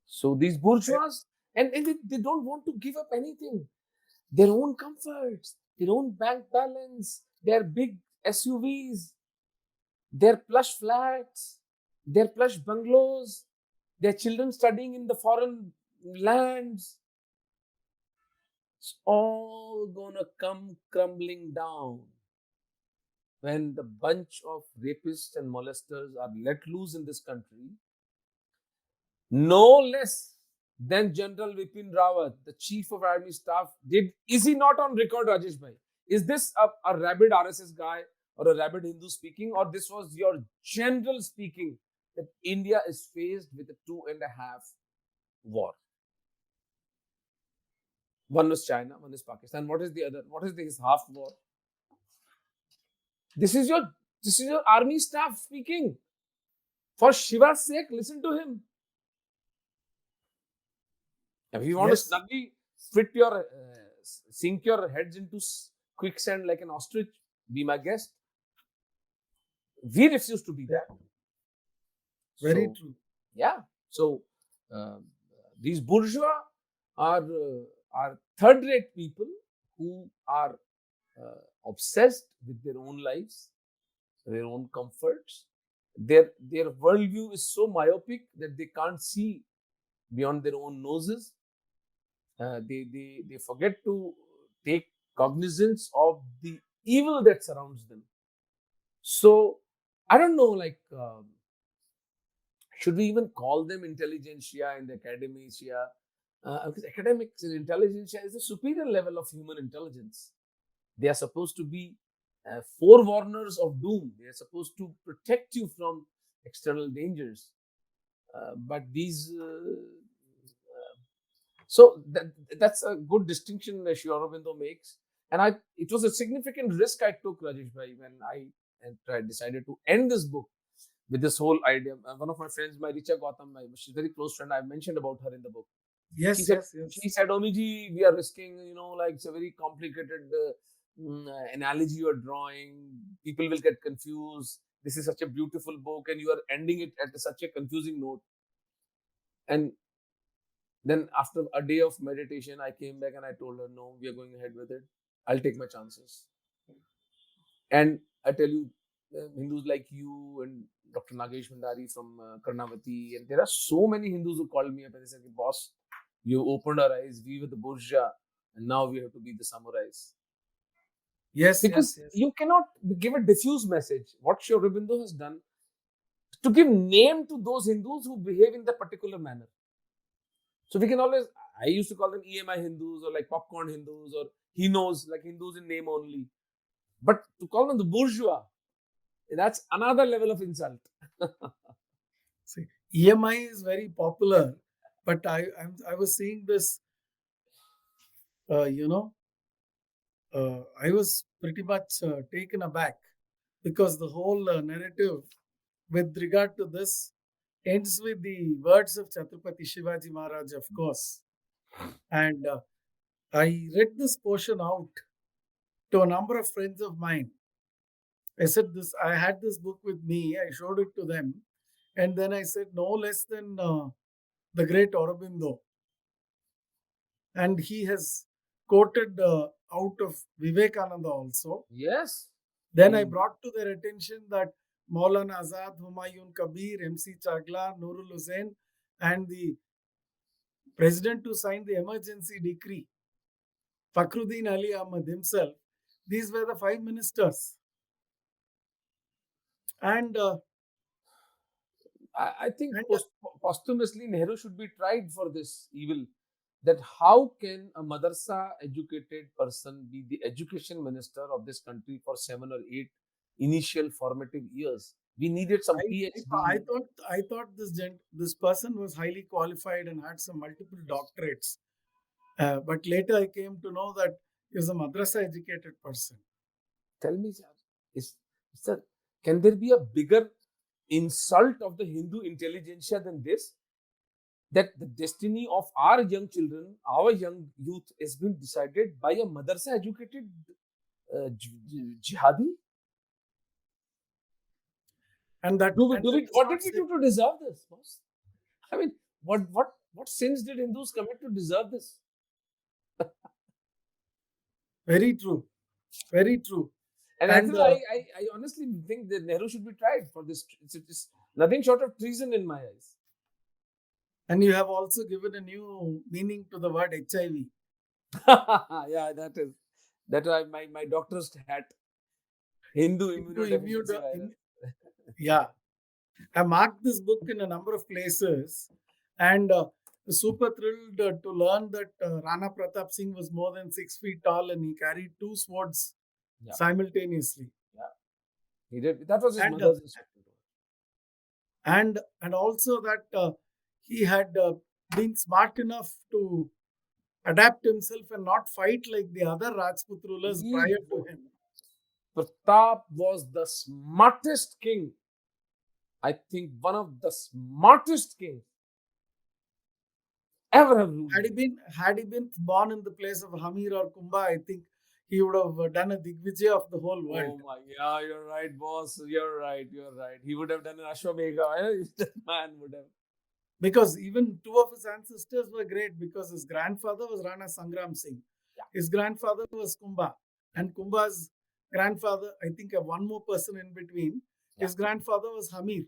So these bourgeois, and they don't want to give up anything. Their own comforts, their own bank balance, their big SUVs, their plush flats, their plush bungalows, their children studying in the foreign lands. It's all gonna come crumbling down when the bunch of rapists and molesters are let loose in this country. No less than General Vipin Rawat, the Chief of Army Staff, is he not on record, Rajesh bhai? Is this a rabid RSS guy or a rabid Hindu speaking, or this was your general speaking that India is faced with a 2.5 war? One was China, one is Pakistan. What is the other? What is his half war? This is your army staff speaking. For Shiva's sake, listen to him. If you want Yes. to snugly sink your heads into quicksand like an ostrich, be my guest. We refuse to be that. Very So, true. yeah. So these bourgeois are third-rate people who are obsessed with their own lives, their own comforts. Their worldview is so myopic that they can't see beyond their own noses. They forget to take cognizance of the evil that surrounds them. So I don't know, like, should we even call them intelligentsia in the academia? Because academics and intelligentsia is a superior level of human intelligence. They are supposed to be forewarners of doom. They are supposed to protect you from external dangers. But these so that's a good distinction that Sri Aurobindo makes. And it was a significant risk I took, Rajesh bhai, when I decided to end this book with this whole idea. One of my friends, my Richa Gautam, she's a very close friend. I've mentioned about her in the book. Yes, She said, yes. She said, Omiji, we are risking, like it's a very complicated analogy you are drawing. People will get confused. This is such a beautiful book and you are ending it at such a confusing note. And then after a day of meditation, I came back and I told her, no, we are going ahead with it. I'll take my chances. And I tell you, Hindus like you and Dr. Nagesh Mandari from Karnavati, and there are so many Hindus who called me up and they said, boss, you opened our eyes, we were the bourgeois, and now we have to be the samurais. Yes, Because yes, yes. you cannot give a diffuse message. What Sri Aurobindo has done to give name to those Hindus who behave in that particular manner. So we can always, I used to call them EMI Hindus or like popcorn Hindus or he knows, like Hindus in name only. But to call them the bourgeois, that's another level of insult. See, EMI is very popular, but I was seeing this, you know, I was pretty much taken aback because the whole narrative with regard to this ends with the words of Chhatrapati Shivaji Maharaj, of course. And I read this portion out to a number of friends of mine. I said this. I had this book with me. I showed it to them, and then I said no less than the great Aurobindo, and he has quoted out of Vivekananda also. Yes. Then I brought to their attention that Maulana Azad, Humayun Kabir, MC Chagla, Nurul Hussain, and the president who signed the emergency decree, Fakhruddin Ali Ahmad himself, these were the 5 ministers. And I think and posthumously Nehru should be tried for this evil. That how can a madrasa educated person be the education minister of this country for 7 or 8 initial formative years? We needed some PhD. I thought this person was highly qualified and had some multiple doctorates. But later I came to know that he was a madrasa educated person. Tell me, sir, can there be a bigger insult of the Hindu intelligentsia than this? That the destiny of our young children, our young youth, has been decided by a madrasa educated jihadi? And that What did we do to deserve this, boss? I mean, what sins did Hindus commit to deserve this? Very true. Very true. And I honestly think that Nehru should be tried for this. It's nothing short of treason in my eyes. And you have also given a new meaning to the word HIV. Yeah, that is my doctor's hat. Hindu immunodeficiency virus. Yeah. I marked this book in a number of places and super thrilled to learn that Rana Pratap Singh was more than 6 feet tall and he carried 2 swords simultaneously. Yeah, he did. That was his And, mother's instruction. and also that he had been smart enough to adapt himself and not fight like the other Rajput rulers prior to him. Pratap was the smartest king. I think one of the smartest kings ever have ruled. Had he been born in the place of Hamir or Kumbha, I think he would have done a Digvijay of the whole world. Oh my, yeah, you're right, boss. You're right. He would have done an Ashwamegha. That man would have. Because even 2 of his ancestors were great because his grandfather was Rana Sangram Singh. Yeah. His grandfather was Kumbha. And Kumbha's grandfather, I think one more person in between, his grandfather was Hamir.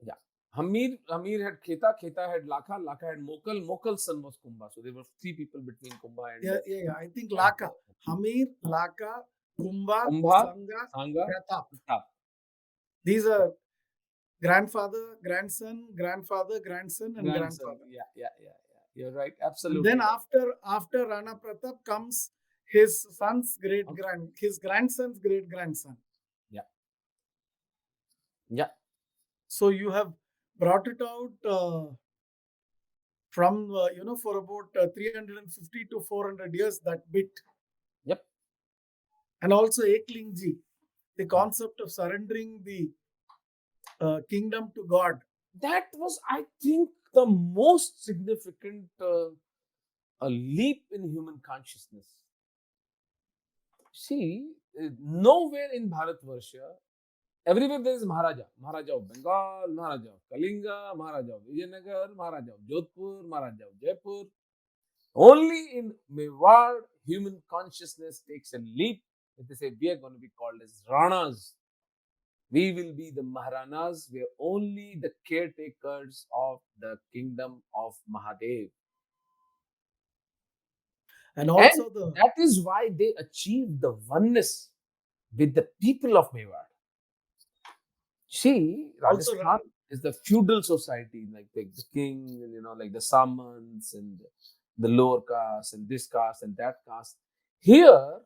Yeah. Hamir had Kheta had Laka had Mokal's son was Kumbha. So there were 3 people between Kumbha and... Yeah. I think Laka. Hamir, Laka, Kumbha, Sangha, Pratap. These are grandfather, grandson, grandfather, grandson, and grandfather. Yeah. You're right. Absolutely. And then after Rana Pratap comes his son's his grandson's great grandson. Yeah. So you have brought it out from for about 350 to 400 years, that bit. Yep. And also Eklingji, the concept of surrendering the kingdom to God. That was, I think, the most significant a leap in human consciousness. See, nowhere in Bharatvarsha, everywhere there is Maharaja of Bengal, Maharaja of Kalinga, Maharaja of Vijayanagar, Maharaja of Jodhpur, Maharaja of Jaipur. Only in Mewad, human consciousness takes a leap. They say we are going to be called as Ranas. We will be the Maharanas. We are only the caretakers of the kingdom of Mahadev. And And also that is why they achieved the oneness with the people of Mewad. See, Also, Rajasthan is the feudal society, like the king, like the Samans and the lower caste and this caste and that caste. Here,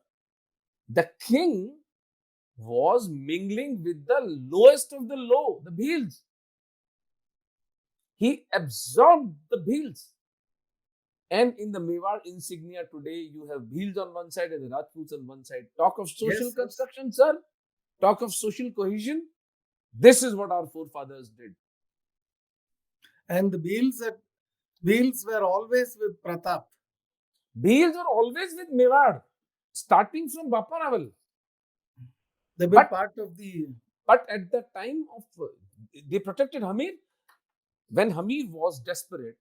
the king was mingling with the lowest of the low, the Bhils. He absorbed the Bhils. And in the Mewar insignia today, you have Bhils on one side and the Rajputs on one side. Talk of social Yes, yes. construction, sir. Talk of social cohesion. This is what our forefathers did. and the Bhils were always with Pratap. Bhils were always with Mewar, starting from Baparaval. They've been But- part of the. But at the time of, they protected Hamir. When Hamir was desperate,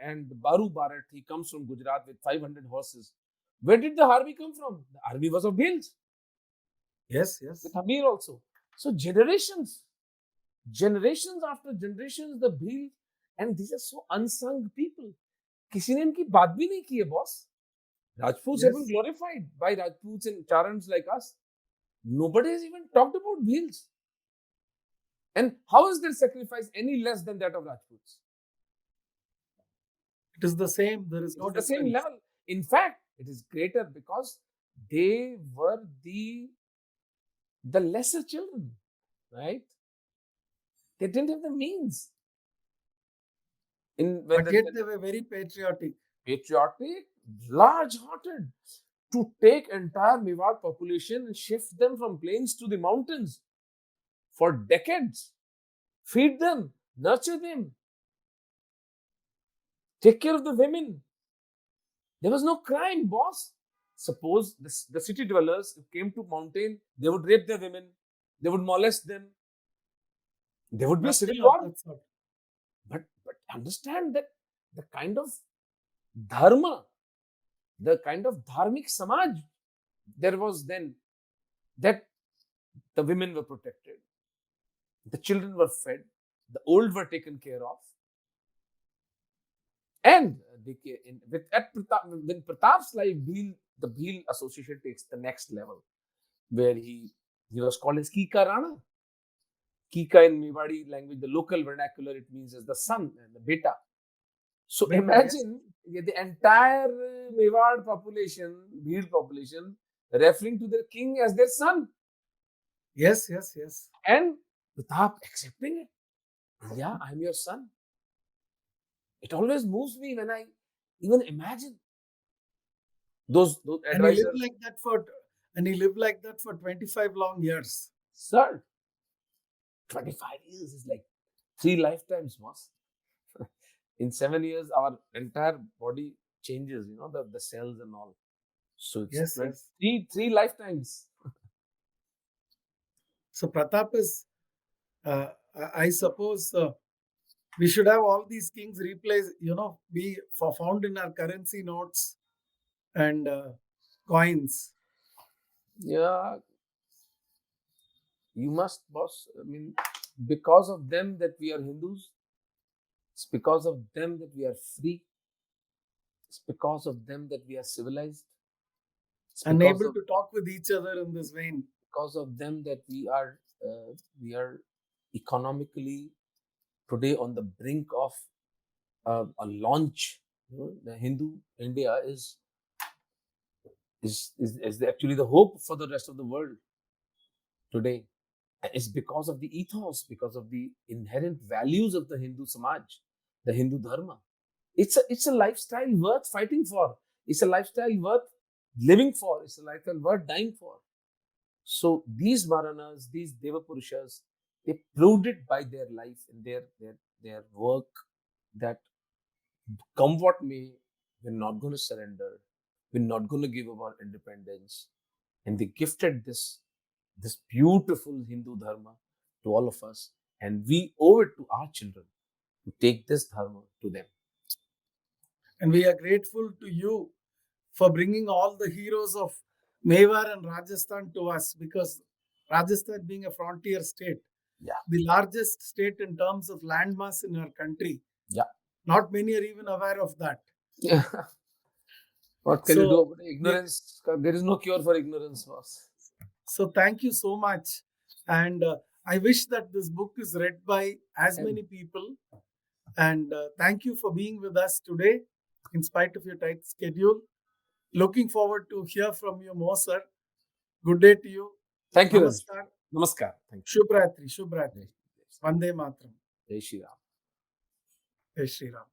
and Baru Bharat, he comes from Gujarat with 500 horses. Where did the army come from? The army was of Bhils, Yes, yes. with Hamir also. So generations after generations, the Bhil, and these are so unsung people. किसी ने इनकी बात भी नहीं की है, boss. Rajputs have been Yes. glorified by Rajputs and Charans like us. Nobody has even talked about Bhils. And how is their sacrifice any less than that of Rajputs? It is the same. There is no It's the same difference. level. In fact, it is greater because they were the lesser children, right? They didn't have the means. But yet they were very patriotic. Patriotic, large-hearted, to take entire Mewar population and shift them from plains to the mountains for decades, feed them, nurture them, take care of the women. There was no crime, boss. Suppose the city dwellers came to mountain, they would rape their women, they would molest them, there would be a civil Nothing war. of that sort. But understand that the kind of dharma, the kind of dharmic samaj there was then, that the women were protected, the children were fed, the old were taken care of. And when Pratap's life, the Bhil association takes the next level, where he was called as Kika Rana. Kika in Mewadi language, the local vernacular, it means as the son and the beta. So Beta, imagine the entire Mewad population, Bhil population, referring to their king as their son. Yes, yes, yes. And Pratap accepting it. Yeah, I'm your son. It always moves me when I even imagine those And he advisors. lived like that for 25 long years. Sir, 25 years is like 3 lifetimes, boss. In 7 years, our entire body changes, the cells and all. So it's Yes, yes. three lifetimes. So Pratap is, I suppose, we should have all these kings replaced, be found in our currency notes and coins. Yeah, you must, boss. I mean, because of them that we are Hindus. It's because of them that we are free. It's because of them that we are civilized. It's And because able of, to talk with each other in this vein. because of them that we are economically today on the brink of a launch. The Hindu India is actually the hope for the rest of the world today. It's because of the ethos, because of the inherent values of the Hindu Samaj, the Hindu Dharma. It's a lifestyle worth fighting for. It's a lifestyle worth living for. It's a lifestyle worth dying for. So these Maharanas, these Deva Purushas, they proved it by their life and their work that come what may, we're not going to surrender. We're not going to give up our independence. And they gifted this beautiful Hindu Dharma to all of us. And we owe it to our children to take this Dharma to them. And we are grateful to you for bringing all the heroes of Mewar and Rajasthan to us, because Rajasthan being a frontier state, the largest state in terms of landmass in our country, Yeah. not many are even aware of that. Yeah. What can you do So, about ignorance? There is no cure for ignorance, boss. so thank you so much. And I wish that this book is read by as many people. And thank you for being with us today, in spite of your tight schedule. Looking forward to hear from you more, sir. Good day to you. Thank you, Raj. Namaskar. Namaskar. Thank you. Shubhratri. Shubhratri. Vande Matram. Jai Shri Ram. Jai Shri Ram.